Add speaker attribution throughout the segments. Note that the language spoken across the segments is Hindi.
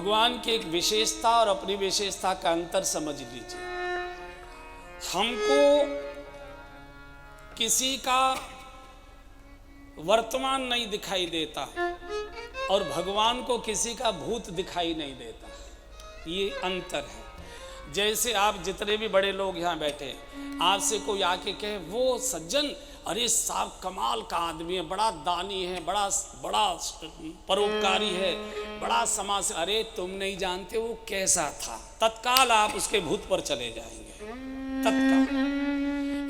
Speaker 1: भगवान की एक विशेषता और अपनी विशेषता का अंतर समझ लीजिए। हमको किसी का वर्तमान नहीं दिखाई देता और भगवान को किसी का भूत दिखाई नहीं देता, ये अंतर है। जैसे आप जितने भी बड़े लोग यहाँ बैठे, आपसे कोई आके कहे वो सज्जन, अरे साहब कमाल का आदमी है, बड़ा दानी है, बड़ा बड़ा परोपकारी है, बड़ा समाज, अरे तुम नहीं जानते वो कैसा था, तत्काल आप उसके भूत पर चले जाएंगे, तत्काल।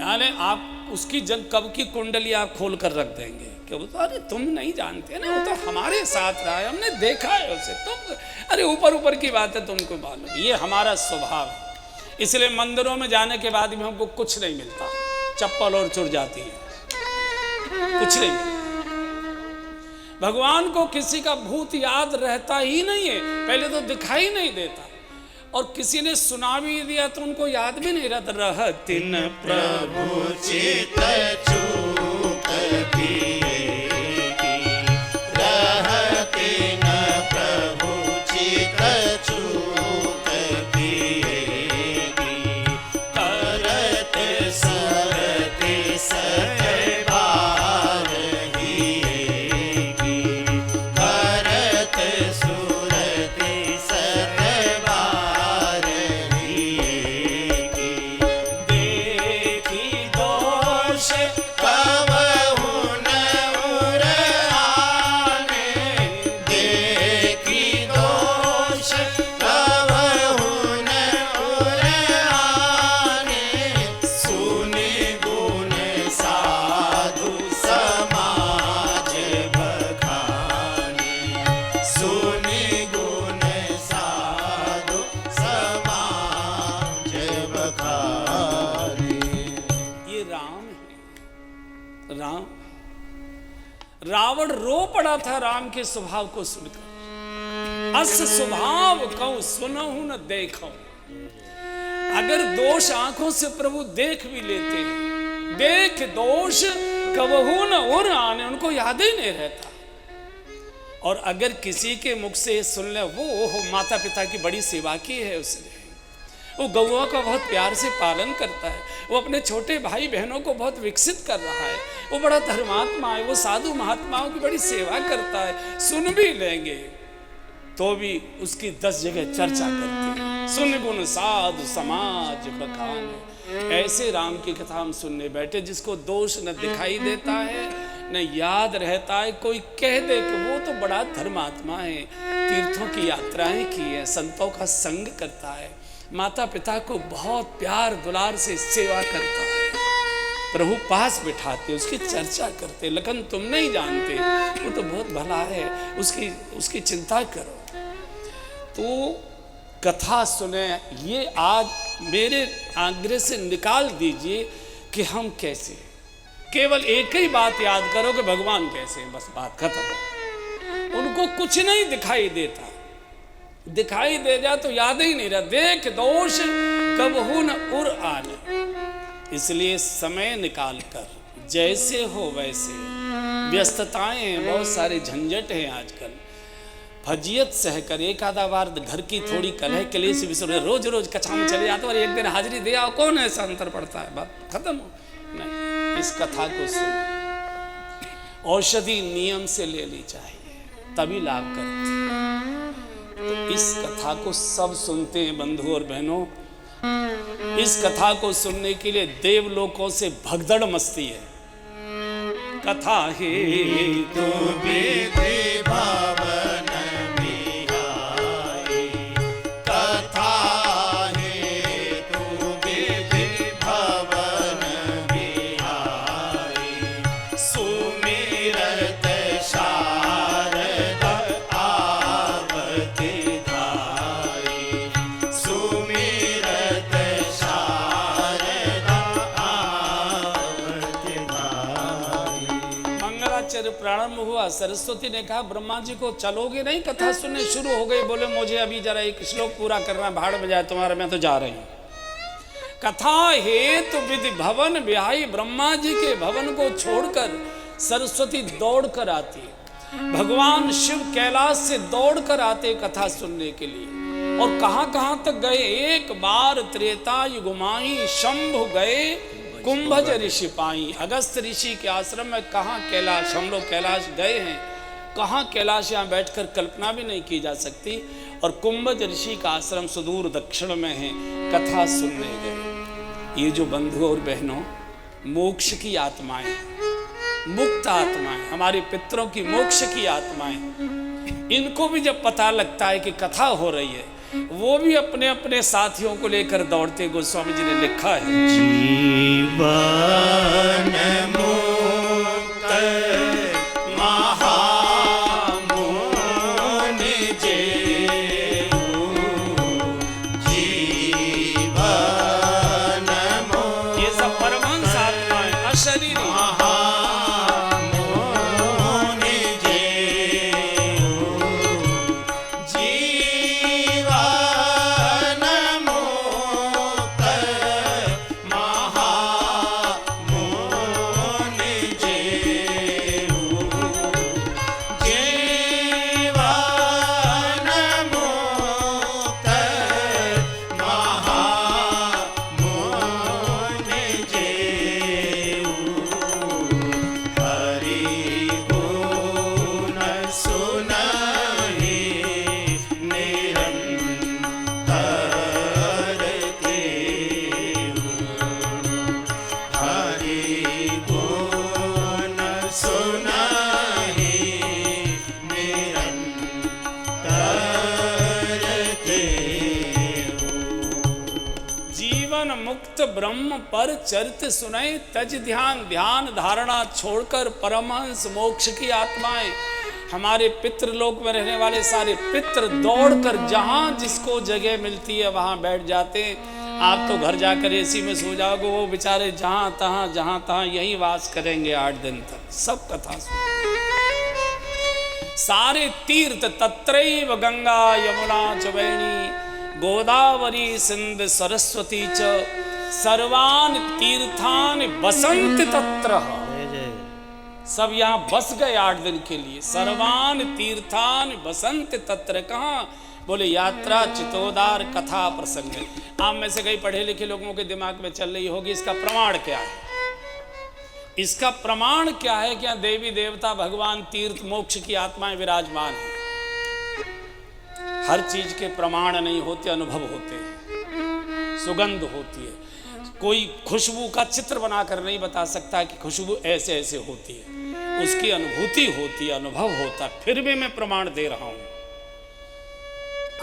Speaker 1: यानी आप उसकी कब की कुंडली आप खोल कर रख देंगे कि वो तो, अरे तुम नहीं जानते ना, वो तो हमारे साथ रहा है, हमने देखा है उसे, तुम अरे ऊपर ऊपर की बात है, तुमको मालूम। ये हमारा स्वभाव है। इसलिए मंदिरों में जाने के बाद भी हमको कुछ नहीं मिलता, चप्पल और चुर जाती है, कुछ नहीं मिलता। भगवान को किसी का भूत याद रहता ही नहीं है, पहले तो दिखाई नहीं देता, और किसी ने सुना भी दिया तो उनको याद भी नहीं रहता। रहतिन प्रभु चित चूक रावण रो पड़ा था राम के स्वभाव को सुनकर। अस स्वभाव कहूं सुनहु न देखो। अगर दोष आंखों से प्रभु देख भी लेते हैं, देख दोष कबहू न उर आने, उनको याद ही नहीं रहता। और अगर किसी के मुख से सुन ले, वो माता पिता की बड़ी सेवा की है उसने, वो गौओं का बहुत प्यार से पालन करता है, वो अपने छोटे भाई बहनों को बहुत विकसित कर रहा है, वो बड़ा धर्मात्मा है, वो साधु महात्माओं की बड़ी सेवा करता है, सुन भी लेंगे तो भी उसकी 10 जगह चर्चा करते हैं। सुन गुण साधु समाज बखान। ऐसे राम की कथा हम सुनने बैठे, जिसको दोष न दिखाई देता है न याद रहता है। कोई कह दे कि वो तो बड़ा धर्मात्मा है, तीर्थों की यात्राएं की है, संतों का संग करता है, माता पिता को बहुत प्यार दुलार से सेवा करता है, प्रभु पास बिठाते, उसकी चर्चा करते। लेकिन तुम नहीं जानते, वो तो बहुत भला है, उसकी चिंता करो। तो कथा सुने, ये आज मेरे आग्रह से निकाल दीजिए कि हम कैसे, केवल एक ही बात याद करो कि भगवान कैसे, बस बात खत्म। उनको कुछ नहीं दिखाई देता, दिखाई दे जाए तो याद ही नहीं रहा। देख दोष कबहू न उर आने। इसलिए समय निकाल कर जैसे हो वैसे, व्यस्तताएं हैं, बहुत सारे झंझट हैं आजकल, फजियत सहकर एक आधा बार घर की थोड़ी कलह कलेश विसर, रोज रोज कथा में चले जाते और एक दिन हाजिरी दे आओ, कौन ऐसा अंतर पड़ता है, बात खत्म हो। नहीं, इस कथा को सुन, औषधि नियम से ले ली चाहिए, तभी लाभ करती है। तो इस कथा को सब सुनते हैं बंधु और बहनों। इस कथा को सुनने के लिए देवलोकों से भगदड़ मस्ती है। कथा हे तो विधि भवन बिहाई, कथा हे तो विधि भवन बिहाई, सुमिरत शारदा आवति धाई, सुमिरत शारदा आवति धाई। मंगलाचरण प्रारंभ हुआ, सरस्वती ने कहा ब्रह्मा जी को चलोगे नहीं, कथा सुनने शुरू हो गई। बोले मुझे अभी जरा एक श्लोक पूरा करना, भाड़ में जाए तुम्हारा, मैं तो जा रही हूँ। कथा हेतु विधि भवन बिहाई, ब्रह्मा जी के भवन को छोड़कर सरस्वती दौड़ कर आती है। भगवान शिव कैलाश से दौड़कर आते कथा सुनने के लिए। और कहां कहां तक गए? एक बार त्रेता युग माही शंभु गए कुंभज ऋषि पाई। अगस्त ऋषि के आश्रम में कहाँ कैलाश, हम लोग कैलाश गए हैं, कहाँ कैलाश यहाँ बैठकर कल्पना भी नहीं की जा सकती। और कुंभज ऋषि का आश्रम सुदूर दक्षिण में है, कथा सुनने गए। ये जो बंधु और बहनों मोक्ष की आत्माएं, मुक्त आत्माएं, हमारे पितरों की मोक्ष की आत्माएं, इनको भी जब पता लगता है कि कथा हो रही है, वो भी अपने अपने साथियों को लेकर दौड़ते। गोस्वामी जी ने लिखा है,
Speaker 2: जीवन मुक्त
Speaker 1: ब्रह्म पर चरित सुनाई तज ध्यान, ध्यान धारणा छोड़कर परमहंस मोक्ष की आत्माएं, हमारे पितृलोक में रहने वाले सारे पितृ दौड़कर जहां जिसको जगह मिलती है वहां बैठ जाते हैं। आप तो घर जाकर एसी में सो जाओगे, वो बेचारे जहां तहां यहीं वास करेंगे 8 दिन तक। सब कथा सुन, सारे तीर्थ तत्रैव गंगा यमुना च वेणी गोदावरी सिंध सरस्वती च सर्वान तीर्थान बसंत तत्र। सब यहाँ बस गए 8 दिन के लिए। सर्वान तीर्थान बसंत तत्र, कहाँ? बोले यात्रा चितोदार कथा प्रसंग। आप में से कई पढ़े लिखे लोगों के दिमाग में चल रही होगी, इसका प्रमाण क्या है? इसका प्रमाण क्या है? क्या देवी देवता भगवान तीर्थ मोक्ष की आत्माएं विराजमान है। हर चीज के प्रमाण नहीं होते, अनुभव होते हैं, सुगंध होती है। कोई खुशबू का चित्र बनाकर नहीं बता सकता कि खुशबू ऐसे ऐसे होती है, उसकी अनुभूति होती है, अनुभव होता है। फिर भी मैं प्रमाण दे रहा हूं।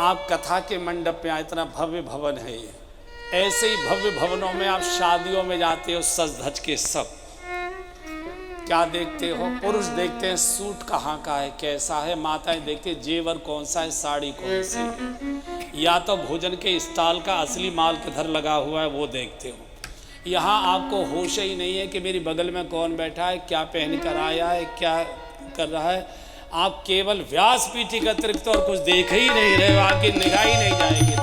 Speaker 1: आप कथा के मंडप में इतना भव्य भवन है ये, ऐसे ही भव्य भवनों में आप शादियों में जाते हो सज धज के, सब क्या देखते हो? पुरुष देखते हैं सूट कहाँ का है, कैसा है। माताएं देखते हैं जेवर कौन सा है, साड़ी कौन सी है। या तो भोजन के स्टॉल का असली माल किधर लगा हुआ है वो देखते हो। यहाँ आपको होश ही नहीं है कि मेरी बगल में कौन बैठा है, क्या पहन कर आया है, क्या कर रहा है। आप केवल व्यास पीठी का अतिरिक्त और कुछ देख ही नहीं रहे हो, आपकी निगाह ही नहीं जाएगी।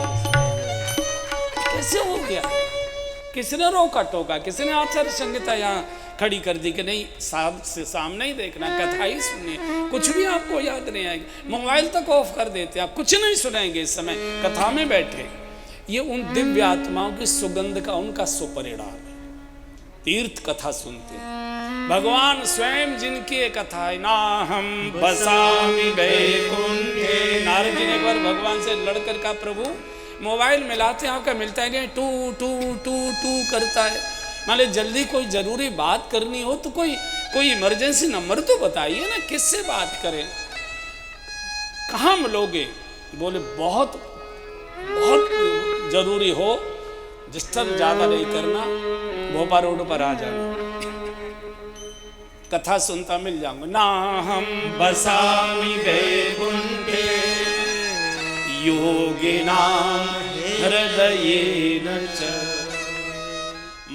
Speaker 1: कैसे हो गया? किसने रोका टोका? किसने आचार्य संहिता यहाँ खड़ी कर दी कि नहीं से सामने ही देखना, कथा ही सुननी है, कुछ भी आपको याद नहीं आएगी। मोबाइल तक ऑफ कर देते, आप कुछ नहीं सुनेंगे इस समय, कथा में बैठे। ये उन दिव्य आत्माओं की सुगंध का उनका सुपरिणाम है। तीर्थ कथा सुनते हैं, भगवान स्वयं जिनकी कथा है। ना हम बसामि वैकुंठे, नारद जी ने एक बार भगवान से लड़कर कहा, प्रभु मोबाइल मिलाते हैं आपका मिलता है, टू टू टू टू करता है। मान ली जल्दी कोई जरूरी बात करनी हो तो कोई इमरजेंसी नंबर तो बताइए ना, किससे बात करें, कहाँ मिलोगे? बोले बहुत बहुत जरूरी हो, डिस्टर्ब ज्यादा नहीं करना, भोपा रोड पर आ जाना, कथा सुनता मिल जाऊंगा। ना हम बसामि वैकुंठे योगिनां हृदयेन च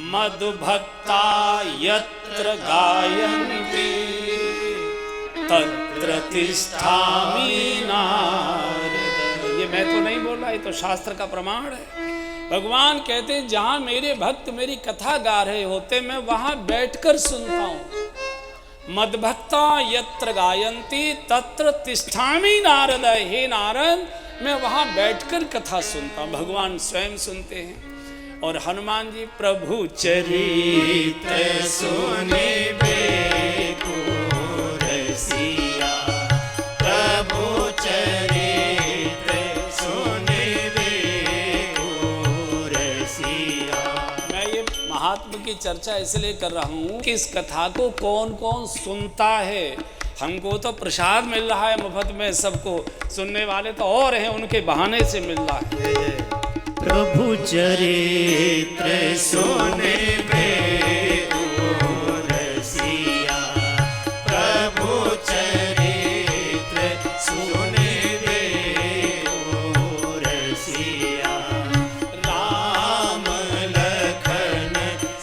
Speaker 1: मधुभक्ता यत्र गायन्ति तत्र तिष्ठामि नारद। ये मैं तो नहीं बोल रहा, ये तो शास्त्र का प्रमाण है। भगवान कहते हैं जहां मेरे भक्त मेरी कथा गा रहे होते मैं वहां बैठकर सुनता हूं। मद्भक्ता यत्र गायन्ति तत्र तिष्ठामि नारद। हे नारद, मैं वहां बैठकर कथा सुनता हूं। भगवान स्वयं सुनते हैं। और हनुमान जी प्रभु चरित्र
Speaker 2: सुनिबे को रसिया, प्रभु चरित्र सुनिबे को रसिया।
Speaker 1: मैं ये महात्मा की चर्चा इसलिए कर रहा हूँ कि इस कथा को कौन कौन सुनता है। हमको तो प्रसाद मिल रहा है मुफ्त में, सबको सुनने वाले तो और हैं, उनके बहाने से मिल रहा है।
Speaker 2: प्रभु चरित्र सुनिबे को रसिया, प्रभु चरित्र सुनिबे को रसिया। राम लखन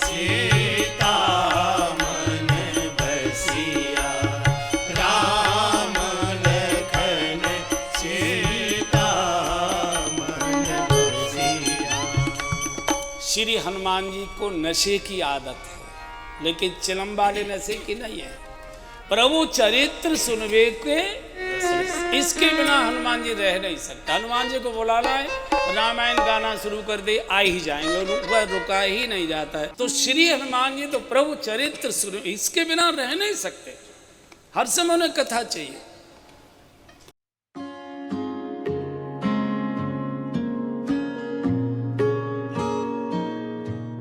Speaker 2: सीता मन बसिया, राम लखन सीता मन बसिया।
Speaker 1: श्री हनुमान जी को नशे की आदत है, लेकिन चिलम वाले नशे की नहीं है। प्रभु चरित्र सुनवे के, इसके बिना हनुमान जी रह नहीं सकता। हनुमान जी को बुलाना है, रामायण गाना शुरू कर दे, आ ही जाएंगे, रुका ही नहीं जाता है। तो श्री हनुमान जी तो प्रभु चरित्र सुन, इसके बिना रह नहीं सकते। हर समय उन्हें कथा चाहिए।